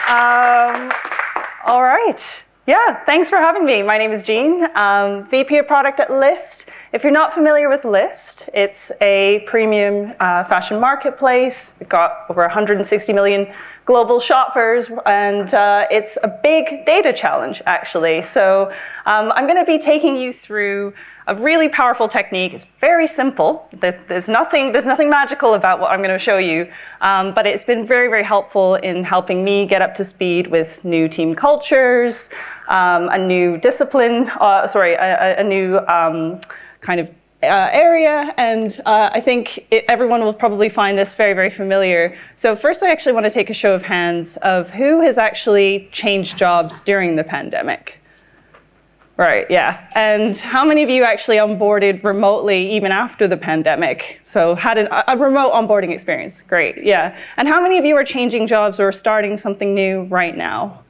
All right. Yeah, thanks for having me. My name is Jean, VP of Product at Lyst. If you're not familiar with Lyst, it's a premium fashion marketplace. We've got over 160 million global shoppers, and it's a big data challenge, actually. So I'm going to be taking you through a really powerful technique. It's very simple. There's nothing magical about what I'm going to show you, but it's been very, very helpful in helping me get up to speed with new team cultures, a new discipline, a new kind of area, and I think everyone will probably find this very, very familiar. So first, I actually want to take a show of hands of who has actually changed jobs during the pandemic. Right, yeah. And how many of you actually onboarded remotely even after the pandemic? So had a remote onboarding experience. Great, yeah. And how many of you are changing jobs or starting something new right now?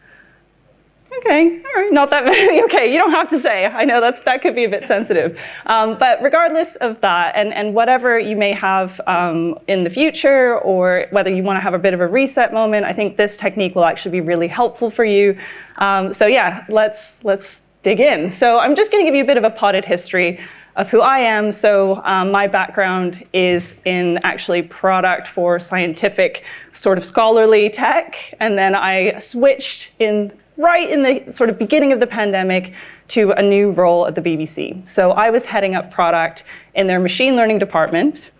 Okay, all right, not that many. Okay, you don't have to say. I know that could be a bit sensitive. But regardless of that, and whatever you may have in the future, or whether you want to have a bit of a reset moment, I think this technique will actually be really helpful for you. So yeah, let's dig in. So I'm just going to give you a bit of a potted history of who I am. So my background is in actually product for scientific sort of scholarly tech, and then I switched right in the sort of beginning of the pandemic to a new role at the BBC. So I was heading up product in their machine learning department.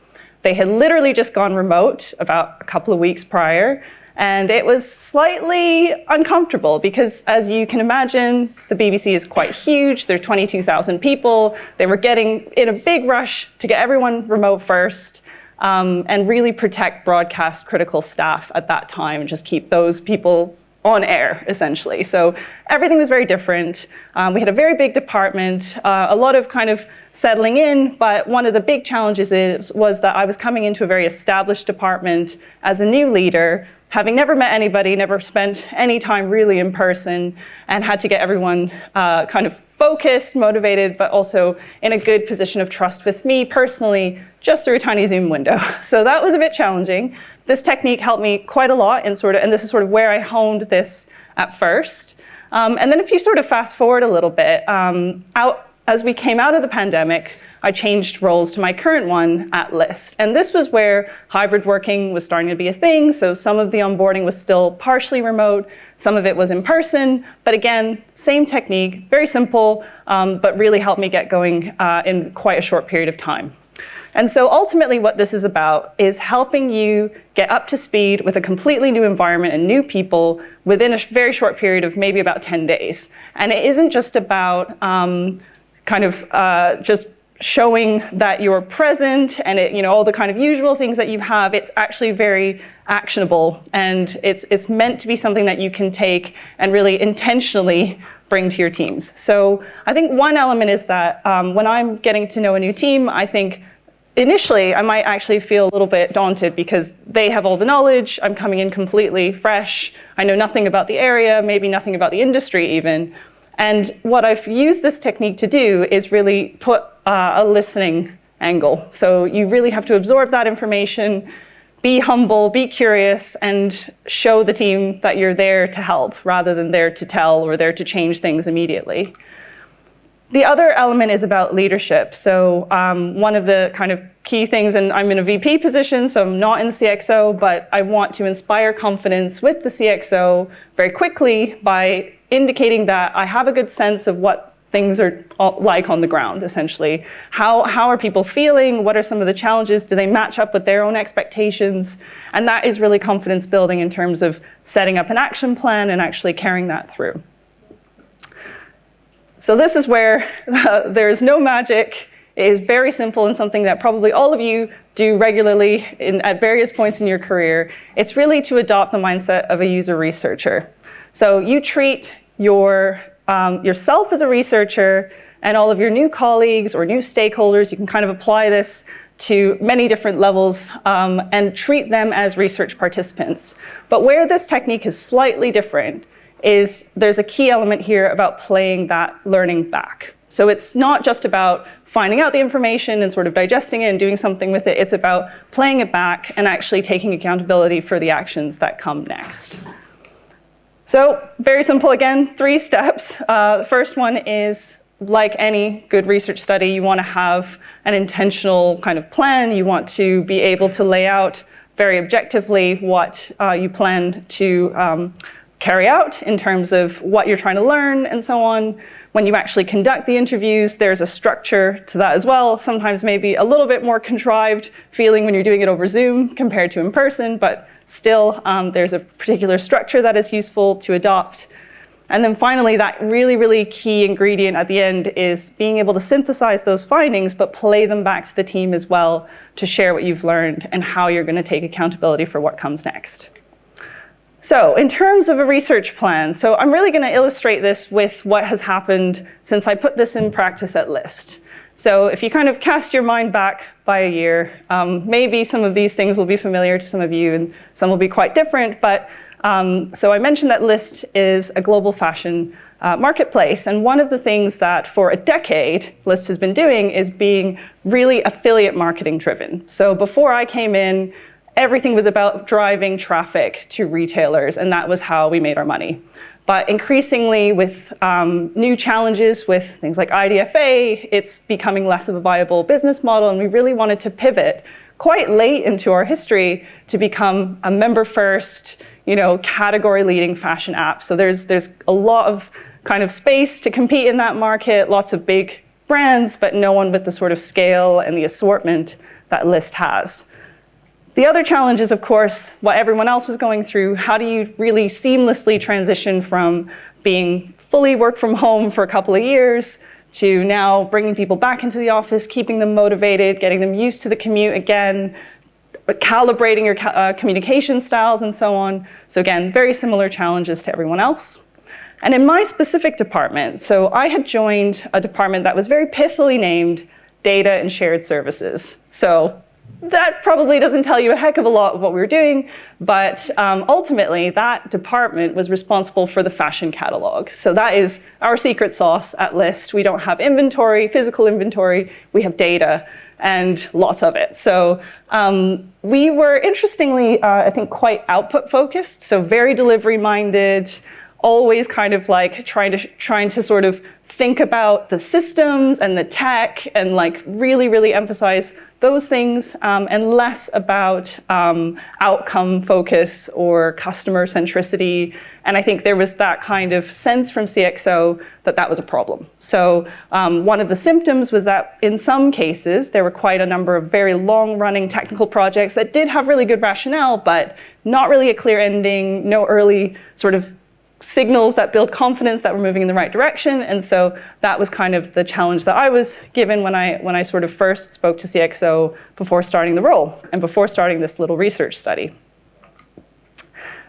They had literally just gone remote about a couple of weeks prior, and it was slightly uncomfortable because, as you can imagine, the BBC is quite huge. There are 22,000 people. They were getting in a big rush to get everyone remote first, and really protect broadcast critical staff at that time and just keep those people on air, essentially. So everything was very different. We had a very big department, a lot of kind of settling in, but one of the big challenges was that I was coming into a very established department as a new leader, having never met anybody, never spent any time really in person, and had to get everyone kind of focused, motivated, but also in a good position of trust with me personally, just through a tiny Zoom window. So that was a bit challenging. This technique helped me quite a lot, and this is sort of where I honed this at first. And then if you sort of fast forward a little bit, as we came out of the pandemic, I changed roles to my current one at Lyst. And this was where hybrid working was starting to be a thing. So some of the onboarding was still partially remote, some of it was in person. But again, same technique, very simple, but really helped me get going in quite a short period of time. And so ultimately what this is about is helping you get up to speed with a completely new environment and new people within a very short period of maybe about 10 days. And it isn't just about just showing that you're present and all the kind of usual things that you have. It's actually very actionable, and it's meant to be something that you can take and really intentionally bring to your teams. So I think one element is that when I'm getting to know a new team, I think initially, I might actually feel a little bit daunted because they have all the knowledge. I'm coming in completely fresh. I know nothing about the area, maybe nothing about the industry even. And what I've used this technique to do is really put a listening angle. So you really have to absorb that information, be humble, be curious, and show the team that you're there to help rather than there to tell or there to change things immediately. The other element is about leadership. So one of the kind of key things, and I'm in a VP position, so I'm not in CXO, but I want to inspire confidence with the CXO very quickly by indicating that I have a good sense of what things are like on the ground, essentially. How are people feeling? What are some of the challenges? Do they match up with their own expectations? And that is really confidence building in terms of setting up an action plan and actually carrying that through. So this is where there's no magic. It is very simple and something that probably all of you do regularly at various points in your career. It's really to adopt the mindset of a user researcher. So you treat yourself as a researcher, and all of your new colleagues or new stakeholders, you can kind of apply this to many different levels and treat them as research participants. But where this technique is slightly different is there's a key element here about playing that learning back. So it's not just about finding out the information and sort of digesting it and doing something with it. It's about playing it back and actually taking accountability for the actions that come next. So very simple again, 3 steps. The first one is, like any good research study, you want to have an intentional kind of plan. You want to be able to lay out very objectively what you plan to carry out in terms of what you're trying to learn and so on. When you actually conduct the interviews, there's a structure to that as well. Sometimes maybe a little bit more contrived feeling when you're doing it over Zoom compared to in person, but still there's a particular structure that is useful to adopt. And then finally, that really, really key ingredient at the end is being able to synthesize those findings, but play them back to the team as well to share what you've learned and how you're going to take accountability for what comes next. So in terms of a research plan, so I'm really going to illustrate this with what has happened since I put this in practice at LIST. So if you kind of cast your mind back by a year, maybe some of these things will be familiar to some of you and some will be quite different, but so I mentioned that LIST is a global fashion marketplace, and one of the things that for a decade LIST has been doing is being really affiliate marketing driven. So before I came in, everything was about driving traffic to retailers, and that was how we made our money. But increasingly with new challenges with things like IDFA, it's becoming less of a viable business model, and we really wanted to pivot quite late into our history to become a member-first, category-leading fashion app. So there's a lot of kind of space to compete in that market, lots of big brands, but no one with the sort of scale and the assortment that LIST has. The other challenge is, of course, what everyone else was going through. How do you really seamlessly transition from being fully work from home for a couple of years to now bringing people back into the office, keeping them motivated, getting them used to the commute again, calibrating your communication styles and so on. So again, very similar challenges to everyone else. And in my specific department, so I had joined a department that was very pithily named Data and Shared Services. So that probably doesn't tell you a heck of a lot of what we were doing, but ultimately that department was responsible for the fashion catalog. So that is our secret sauce at LIST. We don't have inventory, physical inventory, we have data and lots of it. So we were interestingly, I think, quite output focused, so very delivery minded, always kind of like trying to sort of think about the systems and the tech and like really, really emphasize those things and less about outcome focus or customer centricity. And I think there was that kind of sense from CXO that that was a problem. So one of the symptoms was that in some cases, there were quite a number of very long running technical projects that did have really good rationale, but not really a clear ending, no early sort of signals that build confidence that we're moving in the right direction. And so that was kind of the challenge that I was given when I sort of first spoke to CXO before starting the role and before starting this little research study.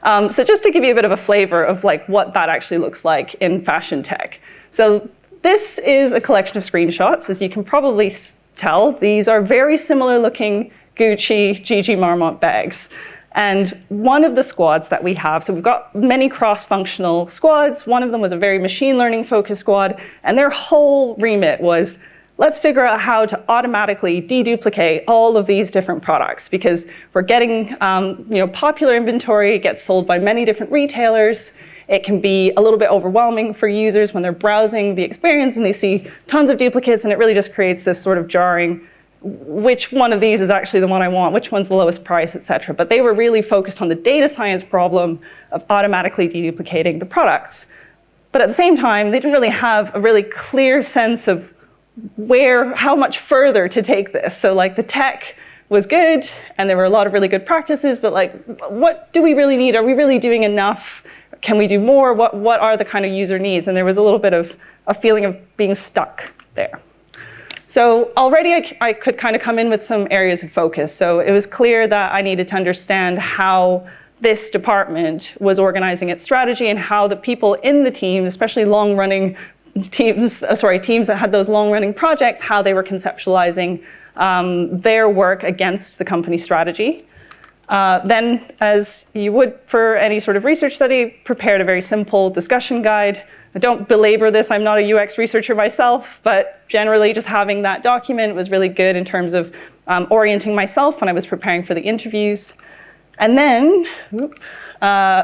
So just to give you a bit of a flavor of like what that actually looks like in fashion tech. So this is a collection of screenshots. As you can probably tell, these are very similar looking Gucci GG Marmont bags. And one of the squads that we have, so we've got many cross-functional squads. One of them was a very machine learning focused squad, and their whole remit was, let's figure out how to automatically deduplicate all of these different products, because we're getting popular inventory. It gets sold by many different retailers. It can be a little bit overwhelming for users when they're browsing the experience and they see tons of duplicates, and it really just creates this sort of jarring, which one of these is actually the one I want, which one's the lowest price, et cetera. But they were really focused on the data science problem of automatically deduplicating the products. But at the same time, they didn't really have a really clear sense of how much further to take this. So like the tech was good, and there were a lot of really good practices, but like, what do we really need? Are we really doing enough? Can we do more? What are the kind of user needs? And there was a little bit of a feeling of being stuck there. So already I could kind of come in with some areas of focus. So it was clear that I needed to understand how this department was organizing its strategy and how the people in the team, especially long-running teams that had those long-running projects, how they were conceptualizing their work against the company strategy. Then, as you would for any sort of research study, prepared a very simple discussion guide. I don't belabor this, I'm not a UX researcher myself, but generally just having that document was really good in terms of orienting myself when I was preparing for the interviews. And then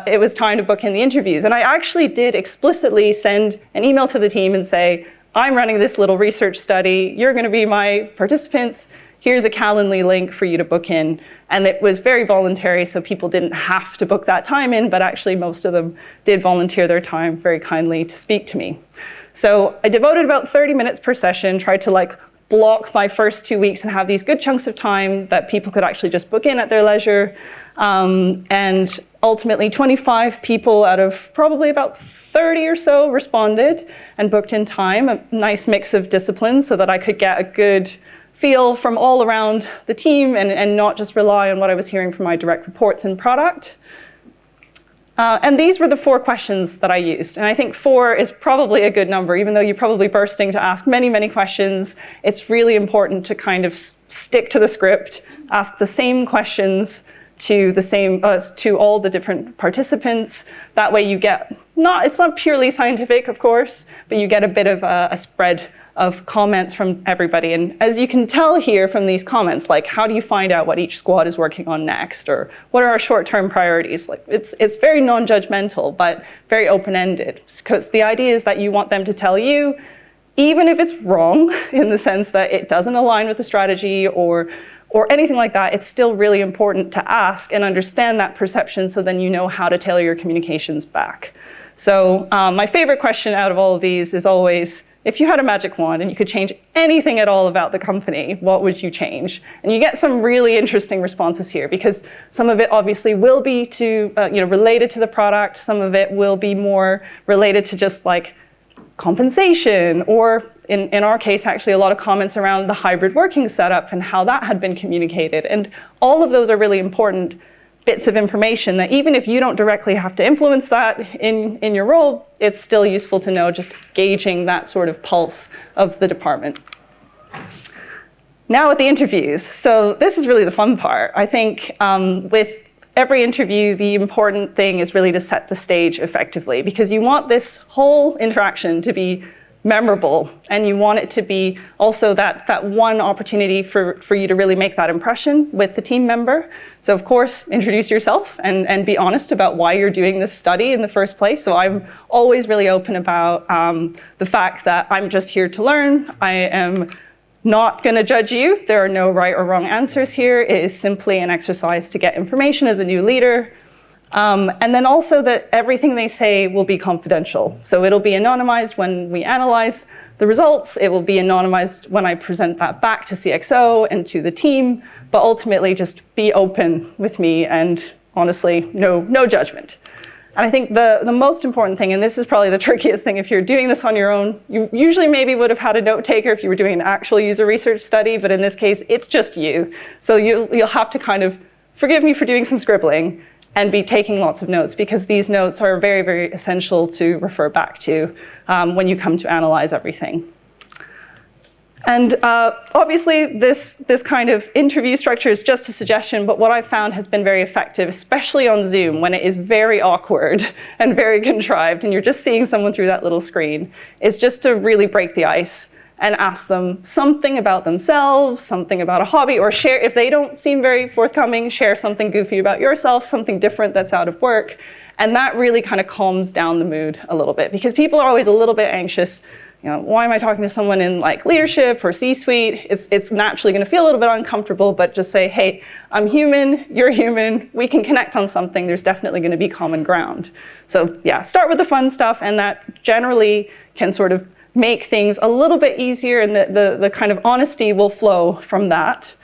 it was time to book in the interviews. And I actually did explicitly send an email to the team and say, I'm running this little research study. You're going to be my participants. Here's a Calendly link for you to book in. And it was very voluntary, so people didn't have to book that time in, but actually most of them did volunteer their time very kindly to speak to me. So I devoted about 30 minutes per session, tried to like block my first 2 weeks and have these good chunks of time that people could actually just book in at their leisure. And ultimately 25 people out of probably about 30 or so responded and booked in time, a nice mix of disciplines so that I could get a good feel from all around the team and not just rely on what I was hearing from my direct reports and product. And these were the 4 questions that I used. And I think 4 is probably a good number, even though you're probably bursting to ask many, many questions. It's really important to kind of stick to the script, ask the same questions to all the different participants. That way you get, it's not purely scientific, of course, but you get a bit of a spread of comments from everybody. And as you can tell here from these comments, like how do you find out what each squad is working on next, or what are our short-term priorities? Like it's very non-judgmental, but very open-ended, because the idea is that you want them to tell you, even if it's wrong in the sense that it doesn't align with the strategy or anything like that, it's still really important to ask and understand that perception so then you know how to tailor your communications back. So my favorite question out of all of these is always, if you had a magic wand and you could change anything at all about the company, what would you change? And you get some really interesting responses here, because some of it obviously will be related to the product. Some of it will be more related to just like compensation, or in our case, actually a lot of comments around the hybrid working setup and how that had been communicated. And all of those are really important bits of information that even if you don't directly have to influence that in your role, it's still useful to know, just gauging that sort of pulse of the department. Now with the interviews. So this is really the fun part. I think with every interview, the important thing is really to set the stage effectively, because you want this whole interaction to be memorable, and you want it to be also that one opportunity for you to really make that impression with the team member. So of course, introduce yourself and be honest about why you're doing this study in the first place. So I'm always really open about the fact that I'm just here to learn. I am not going to judge you. There are no right or wrong answers here. It is simply an exercise to get information as a new leader. And then also that everything they say will be confidential. So it'll be anonymized when we analyze the results. It will be anonymized when I present that back to CXO and to the team. But ultimately, just be open with me, and honestly, no judgment. And I think the most important thing, and this is probably the trickiest thing if you're doing this on your own, you usually maybe would have had a note taker if you were doing an actual user research study, but in this case, it's just you. So you'll have to kind of, forgive me for doing some scribbling, and be taking lots of notes, because these notes are very, very essential to refer back to when you come to analyze everything. And obviously, this kind of interview structure is just a suggestion, but what I've found has been very effective, especially on Zoom, when it is very awkward and very contrived, and you're just seeing someone through that little screen, is just to really break the ice and ask them something about themselves, something about a hobby, or share, if they don't seem very forthcoming, share something goofy about yourself, something different that's out of work. And that really kind of calms down the mood a little bit, because people are always a little bit anxious. You know, why am I talking to someone in like leadership or C-suite? It's naturally going to feel a little bit uncomfortable, but just say, hey, I'm human, you're human, we can connect on something. There's definitely going to be common ground. So yeah, start with the fun stuff, and that generally can sort of make things a little bit easier, and the kind of honesty will flow from that.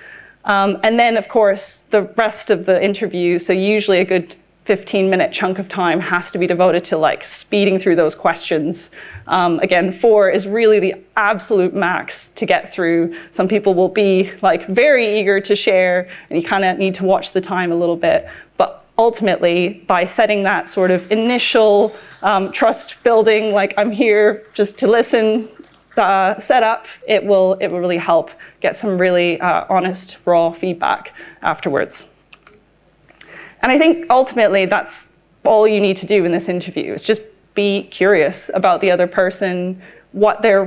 And then, of course, the rest of the interview, so usually a good 15-minute chunk of time has to be devoted to like speeding through those questions. Again, 4 is really the absolute max to get through. Some people will be like very eager to share, and you kind of need to watch the time a little bit. But ultimately, by setting that sort of initial trust building, like I'm here just to listen, set up, it will really help get some really honest, raw feedback afterwards. And I think ultimately that's all you need to do in this interview, is just be curious about the other person, what their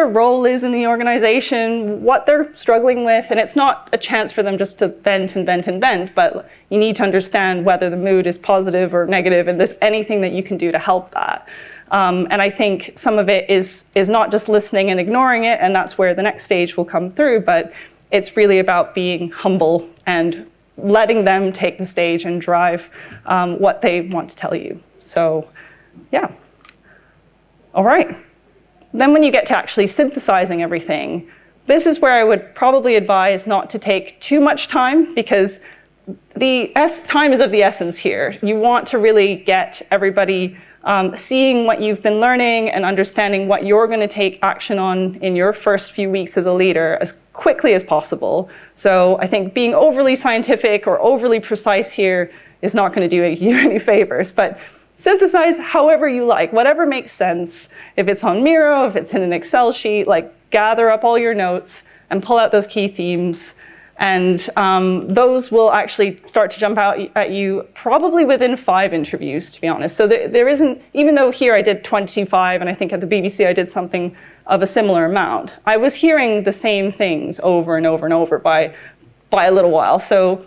role is in the organization, what they're struggling with, and it's not a chance for them just to vent and vent and vent, but you need to understand whether the mood is positive or negative, and there's anything that you can do to help that. And I think some of it is not just listening and ignoring it, and that's where the next stage will come through, but it's really about being humble and letting them take the stage and drive what they want to tell you. So, yeah. All right. Then when you get to actually synthesizing everything, this is where I would probably advise not to take too much time, because time is of the essence here. You want to really get everybody seeing what you've been learning and understanding what you're going to take action on in your first few weeks as a leader as quickly as possible. So I think being overly scientific or overly precise here is not going to do you any favors. But synthesize however you like, whatever makes sense. If it's on Miro, if it's in an Excel sheet, like gather up all your notes and pull out those key themes. And those will actually start to jump out at you probably within 5 interviews, to be honest. So there isn't, even though here I did 25, and I think at the BBC I did something of a similar amount, I was hearing the same things over and over and over by a little while. So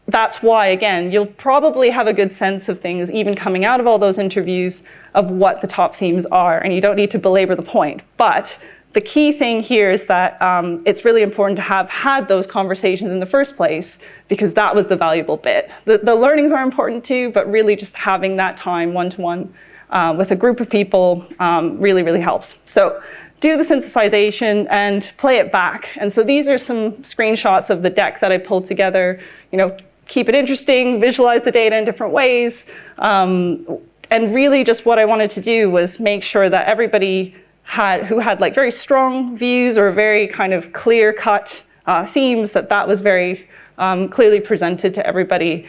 that's why, again, you'll probably have a good sense of things, even coming out of all those interviews, of what the top themes are, and you don't need to belabor the point. But the key thing here is that it's really important to have had those conversations in the first place, because that was the valuable bit. The learnings are important too, but really just having that time one-to-one with a group of people really, really helps. So do the synthesization and play it back. And so these are some screenshots of the deck that I pulled together. Keep it interesting, visualize the data in different ways. And really just what I wanted to do was make sure that everybody who had like very strong views or very kind of clear-cut themes, that was very clearly presented to everybody,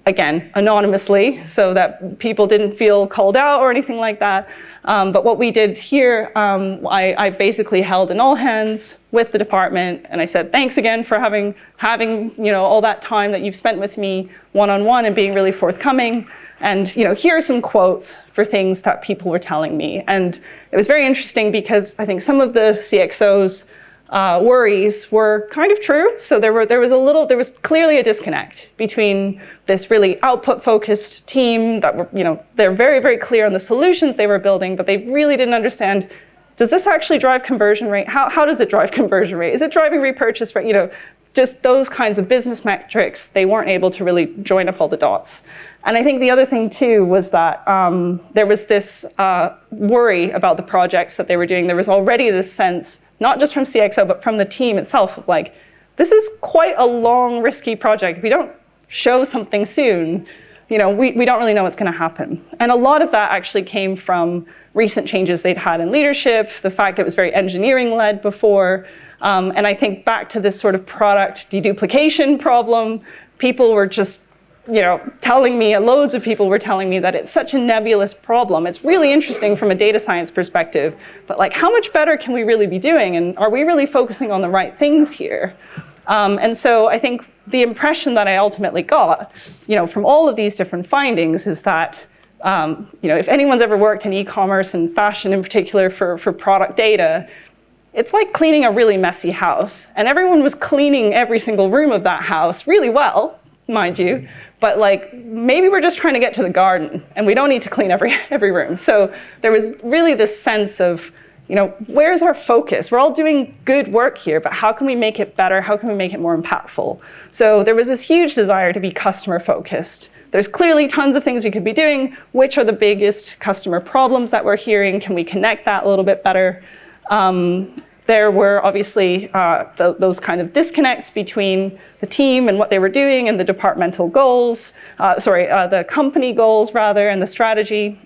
again, anonymously, so that people didn't feel called out or anything like that. But what we did here, I basically held an all hands with the department, and I said, thanks again for having all that time that you've spent with me one-on-one and being really forthcoming. And here are some quotes for things that people were telling me. And it was very interesting because I think some of the CXOs' worries were kind of true. So there was clearly a disconnect between this really output-focused team that were, they're very, very clear on the solutions they were building, but they really didn't understand, does this actually drive conversion rate? How does it drive conversion rate? Is it driving repurchase rate? Just those kinds of business metrics, they weren't able to really join up all the dots. And I think the other thing too was that there was this worry about the projects that they were doing. There was already this sense, not just from CXO, but from the team itself, of like, this is quite a long, risky project. If we don't show something soon, we don't really know what's going to happen. And a lot of that actually came from recent changes they'd had in leadership, the fact it was very engineering-led before. And I think back to this sort of product deduplication problem, people were just telling me, loads of people were telling me that it's such a nebulous problem. It's really interesting from a data science perspective, but like, how much better can we really be doing? And are we really focusing on the right things here? And so I think the impression that I ultimately got, from all of these different findings is that, if anyone's ever worked in e-commerce and fashion in particular for product data, it's like cleaning a really messy house. And everyone was cleaning every single room of that house really well, mind you, but like, maybe we're just trying to get to the garden and we don't need to clean every room. So there was really this sense of, where's our focus? We're all doing good work here, but how can we make it better? How can we make it more impactful? So there was this huge desire to be customer focused. There's clearly tons of things we could be doing. Which are the biggest customer problems that we're hearing? Can we connect that a little bit better? There were obviously those kind of disconnects between the team and what they were doing and the departmental goals, the company goals rather, and the strategy.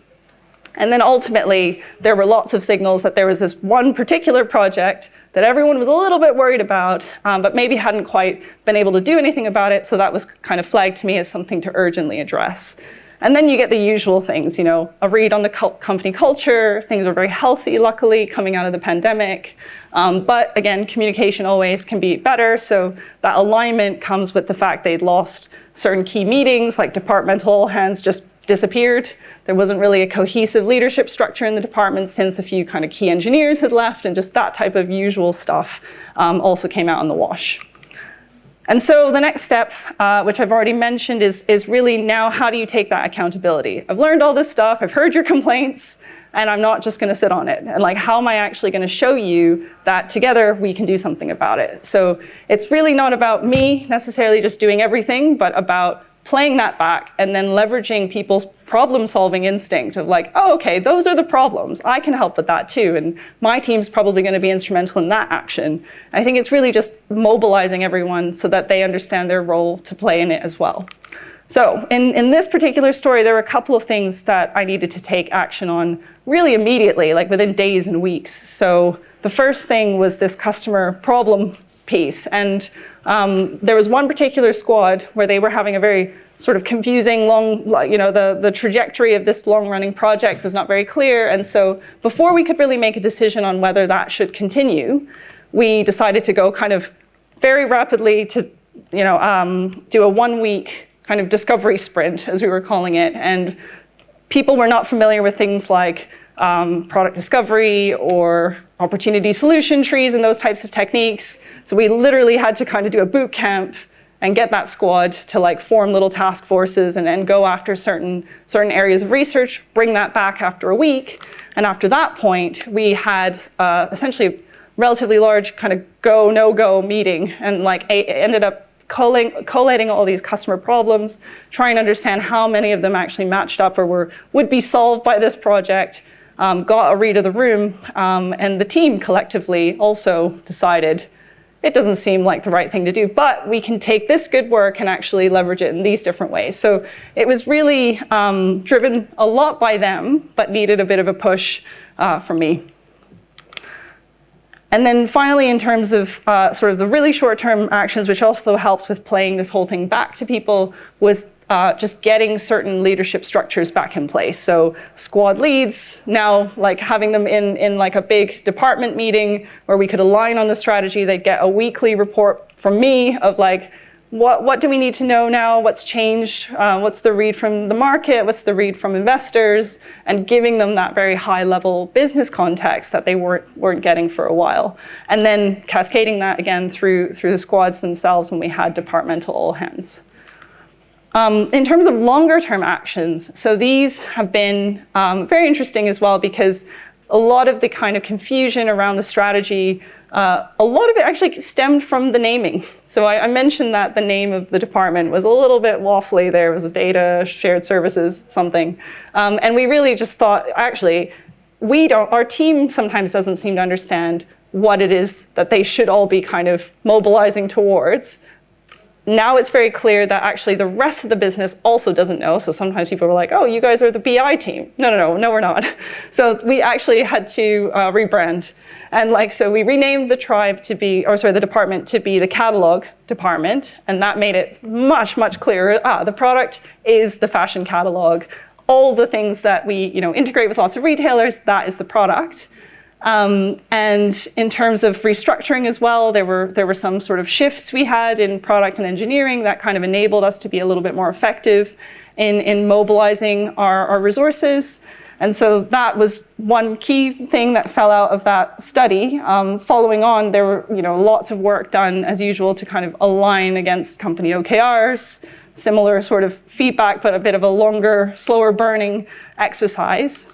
And then ultimately, there were lots of signals that there was this one particular project that everyone was a little bit worried about, but maybe hadn't quite been able to do anything about it. So that was kind of flagged to me as something to urgently address. And then you get the usual things, a read on the company culture. Things are very healthy, luckily, coming out of the pandemic. But again, communication always can be better. So that alignment comes with the fact they'd lost certain key meetings, like departmental all hands just disappeared. There wasn't really a cohesive leadership structure in the department since a few kind of key engineers had left, and just that type of usual stuff also came out in the wash. And so the next step, which I've already mentioned, is really now how do you take that accountability? I've learned all this stuff, I've heard your complaints, and I'm not just gonna sit on it. And like, how am I actually gonna show you that together we can do something about it? So it's really not about me necessarily just doing everything, but about playing that back and then leveraging people's problem-solving instinct of like, oh, okay, those are the problems. I can help with that too, and my team's probably going to be instrumental in that action. I think it's really just mobilizing everyone so that they understand their role to play in it as well. So in this particular story, there were a couple of things that I needed to take action on really immediately, like within days and weeks. So the first thing was this customer problem piece. And there was one particular squad where they were having a very sort of confusing the trajectory of this long-running project was not very clear. And so before we could really make a decision on whether that should continue, we decided to go kind of very rapidly to do a 1-week kind of discovery sprint, as we were calling it. And people were not familiar with things like product discovery or opportunity solution trees and those types of techniques. So we literally had to kind of do a boot camp and get that squad to like form little task forces and then go after certain areas of research, bring that back after a week. And after that point, we had essentially a relatively large kind of go, no-go meeting, and like ended up collating all these customer problems, trying to understand how many of them actually matched up or would be solved by this project, got a read of the room, and the team collectively also decided it doesn't seem like the right thing to do, but we can take this good work and actually leverage it in these different ways. So it was really driven a lot by them, but needed a bit of a push from me. And then finally, in terms of sort of the really short-term actions, which also helped with playing this whole thing back to people, was just getting certain leadership structures back in place. So squad leads, now like having them in like a big department meeting where we could align on the strategy. They'd get a weekly report from me of like, what do we need to know now? What's changed? What's the read from the market? What's the read from investors? And giving them that very high level business context that they weren't getting for a while. And then cascading that again through the squads themselves when we had departmental all hands. In terms of longer term actions, so these have been very interesting as well, because a lot of the kind of confusion around the strategy, a lot of it actually stemmed from the naming. So I mentioned that the name of the department was a little bit waffly. There was a data, shared services, something. And we really just thought, actually, our team sometimes doesn't seem to understand what it is that they should all be kind of mobilizing towards. Now it's very clear that actually the rest of the business also doesn't know. So sometimes people were like, oh, you guys are the BI team. No, we're not. So we actually had to rebrand. And so we renamed the the department to be the catalog department. And that made it much, much clearer. The product is the fashion catalog. All the things that we integrate with lots of retailers, that is the product. And in terms of restructuring as well, there were some sort of shifts we had in product and engineering that kind of enabled us to be a little bit more effective in mobilizing our resources. And so that was one key thing that fell out of that study. Following on, there were lots of work done as usual to kind of align against company OKRs, similar sort of feedback, but a bit of a longer, slower burning exercise.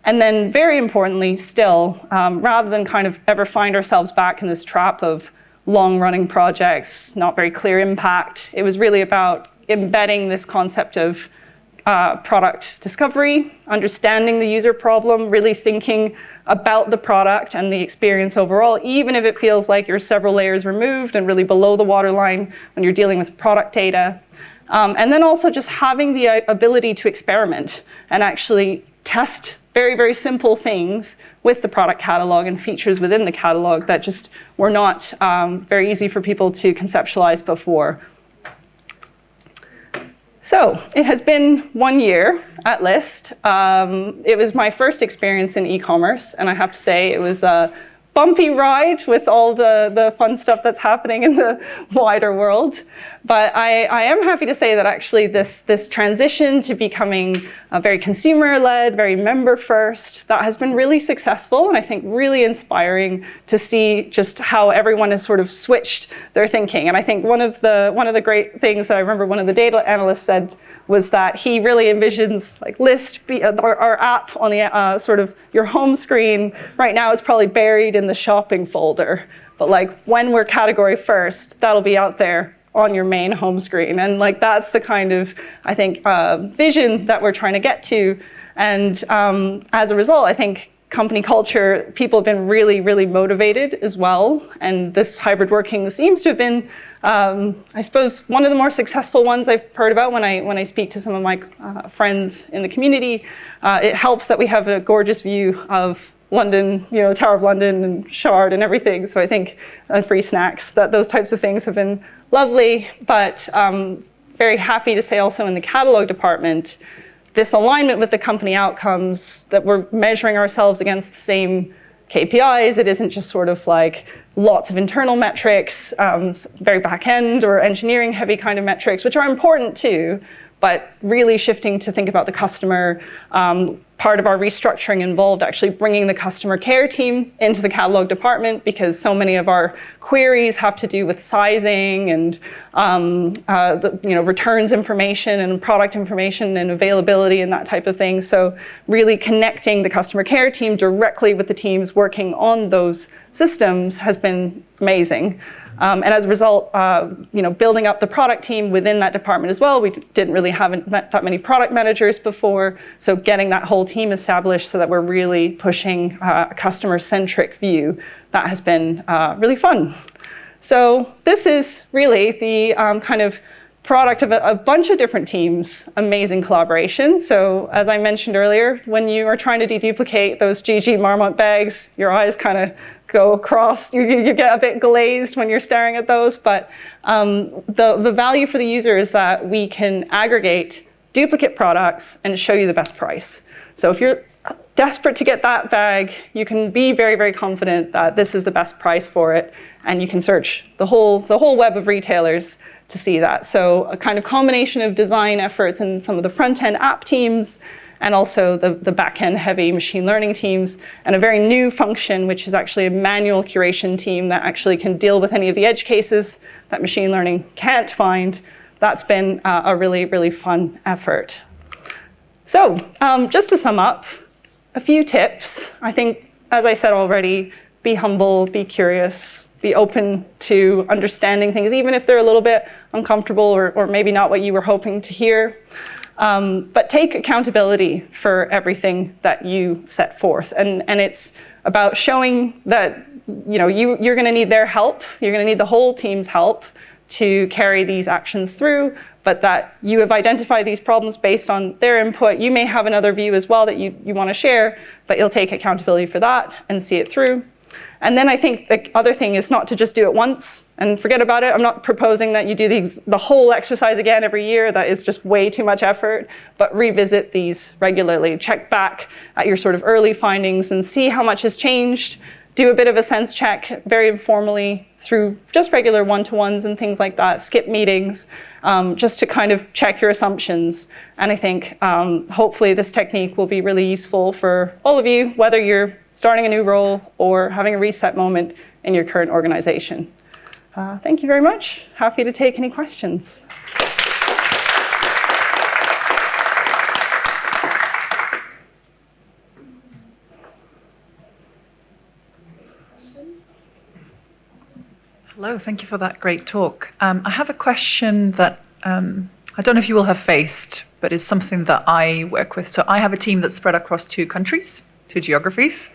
And then very importantly still, rather than kind of ever find ourselves back in this trap of long-running projects, not very clear impact, it was really about embedding this concept of product discovery, understanding the user problem, really thinking about the product and the experience overall, even if it feels like you're several layers removed and really below the waterline when you're dealing with product data. And then also just having the ability to experiment and actually test very, very simple things with the product catalog and features within the catalog that just were not very easy for people to conceptualize before. So it has been 1 year at Lyst. It was my first experience in e-commerce, and I have to say it was a bumpy ride with all the fun stuff that's happening in the wider world. But I am happy to say that actually this transition to becoming very consumer-led, very member-first, that has been really successful, and I think really inspiring to see just how everyone has sort of switched their thinking. And I think one of the great things that I remember one of the data analysts said was that he really envisions like List, our app on the sort of your home screen right now is probably buried in the shopping folder. But like when we're category first, that'll be out there on your main home screen. And like that's the kind of, I think, vision that we're trying to get to. And as a result, I think company culture, people have been really, really motivated as well. And this hybrid working seems to have been, I suppose, one of the more successful ones I've heard about when I speak to some of my friends in the community. It helps that we have a gorgeous view of London, you know, Tower of London and Shard and everything. So I think, and free snacks, that those types of things have been lovely. But very happy to say also in the catalog department, this alignment with the company outcomes, that we're measuring ourselves against the same KPIs. It isn't just sort of like lots of internal metrics, very back-end or engineering-heavy kind of metrics, which are important too, but really shifting to think about the customer. Part of our restructuring involved actually bringing the customer care team into the catalog department because so many of our queries have to do with sizing and returns information and product information and availability and that type of thing. So really connecting the customer care team directly with the teams working on those systems has been amazing. And as a result, building up the product team within that department as well. We didn't really have that many product managers before, so getting that whole team established so that we're really pushing a customer-centric view, that has been really fun. So this is really the kind of product of a bunch of different teams, amazing collaboration. So as I mentioned earlier, when you are trying to deduplicate those GG Marmot bags, your eyes kind of go across, you get a bit glazed when you're staring at those, but the value for the user is that we can aggregate duplicate products and show you the best price. So if you're desperate to get that bag, you can be very, very confident that this is the best price for it, and you can search the whole web of retailers to see that. So a kind of combination of design efforts and some of the front-end app teams, and also the back-end heavy machine learning teams, and a very new function, which is actually a manual curation team that actually can deal with any of the edge cases that machine learning can't find. That's been a really, really fun effort. So just to sum up, a few tips. I think, as I said already, be humble, be curious, be open to understanding things, even if they're a little bit uncomfortable or maybe not what you were hoping to hear. But take accountability for everything that you set forth. And it's about showing that you're going to need their help. You're going to need the whole team's help to carry these actions through, but that you have identified these problems based on their input. You may have another view as well that you want to share, but you'll take accountability for that and see it through. And then I think the other thing is not to just do it once and forget about it. I'm not proposing that you do the whole exercise again every year. That is just way too much effort. But revisit these regularly. Check back at your sort of early findings and see how much has changed. Do a bit of a sense check very informally through just regular one-to-ones and things like that. Skip meetings just to kind of check your assumptions. And I think hopefully this technique will be really useful for all of you, whether you're starting a new role or having a reset moment in your current organization. Thank you very much. Happy to take any questions. Hello, thank you for that great talk. I have a question that I don't know if you will have faced, but it's something that I work with. So I have a team that's spread across 2 countries, 2 geographies.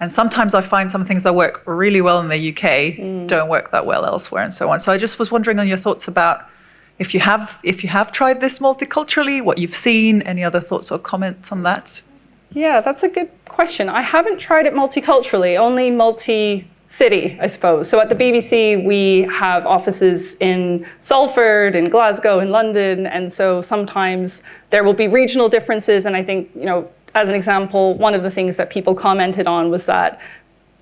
And sometimes I find some things that work really well in the UK don't work that well elsewhere and so on. So I just was wondering on your thoughts about if you have tried this multiculturally, what you've seen, any other thoughts or comments on that? Yeah, that's a good question. I haven't tried it multiculturally, only multi-city, I suppose. So at the BBC, we have offices in Salford, in Glasgow, in London. And so sometimes there will be regional differences. And I think, as an example, one of the things that people commented on was that,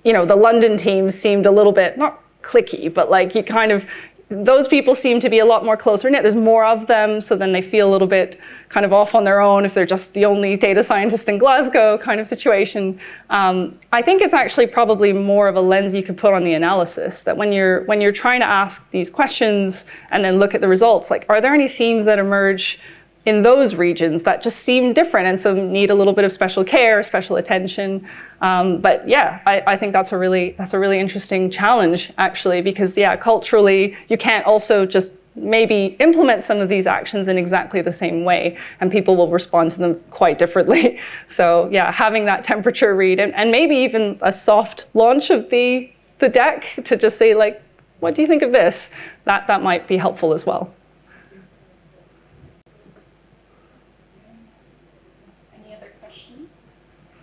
the London team seemed a little bit, not cliquey, but like you kind of, those people seem to be a lot more closer knit. There's more of them, so then they feel a little bit kind of off on their own if they're just the only data scientist in Glasgow kind of situation. I think it's actually probably more of a lens you could put on the analysis, that when you're trying to ask these questions and then look at the results, like, are there any themes that emerge in those regions that just seem different and so need a little bit of special care, special attention? But yeah, I think that's a really interesting challenge, actually, because yeah, culturally you can't also just maybe implement some of these actions in exactly the same way, and people will respond to them quite differently. So yeah, having that temperature read and maybe even a soft launch of the deck to just say, like, what do you think of this? That might be helpful as well.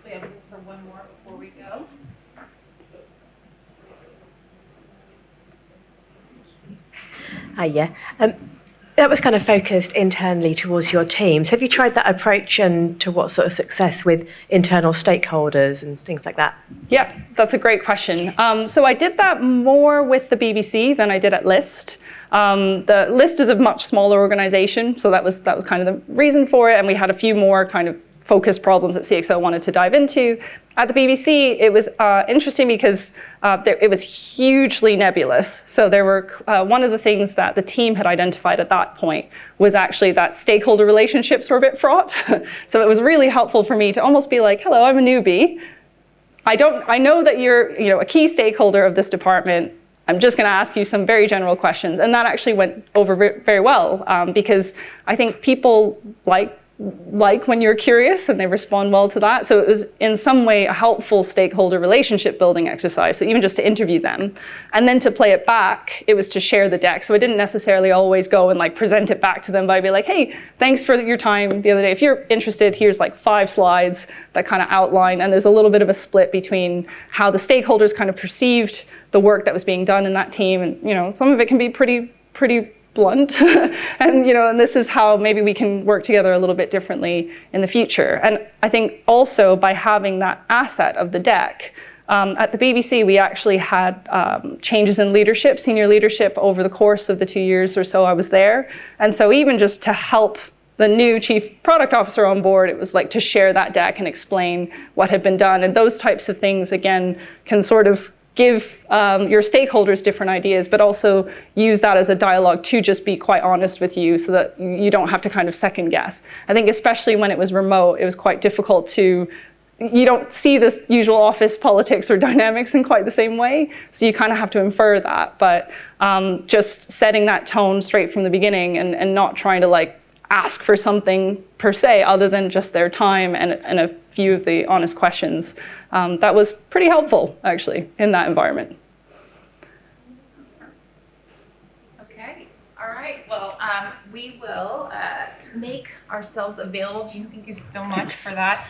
We have room for one more before we go. Yeah. That was kind of focused internally towards your teams. Have you tried that approach, and to what sort of success with internal stakeholders and things like that? Yeah, that's a great question. So I did that more with the BBC than I did at List. The List is a much smaller organization, so that was kind of the reason for it, and we had a few more kind of focus problems that CXO wanted to dive into. At the BBC, it was interesting because it was hugely nebulous. So there were one of the things that the team had identified at that point was actually that stakeholder relationships were a bit fraught. So it was really helpful for me to almost be like, hello, I'm a newbie. I know that you're a key stakeholder of this department. I'm just going to ask you some very general questions. And that actually went over very well because I think people like when you're curious, and they respond well to that. So it was in some way a helpful stakeholder relationship building exercise. So even just to interview them and then to play it back, it was to share the deck. So I didn't necessarily always go and like present it back to them, but I'd be like, hey, thanks for your time the other day. If you're interested, here's like 5 slides that kind of outline, and there's a little bit of a split between how the stakeholders kind of perceived the work that was being done in that team. And some of it can be pretty blunt, and this is how maybe we can work together a little bit differently in the future. And I think also by having that asset of the deck, at the BBC we actually had changes in leadership, senior leadership, over the course of the 2 years or so I was there. And so even just to help the new chief product officer on board, it was like to share that deck and explain what had been done. And those types of things, again, can sort of give your stakeholders different ideas, but also use that as a dialogue to just be quite honest with you so that you don't have to kind of second guess. I think especially when it was remote, it was quite difficult you don't see this usual office politics or dynamics in quite the same way, so you kind of have to infer that. But just setting that tone straight from the beginning and not trying to like ask for something per se other than just their time and a few of the honest questions. That was pretty helpful, actually, in that environment. Okay. All right. Well, we will make ourselves available. Jean, thank you so much for that.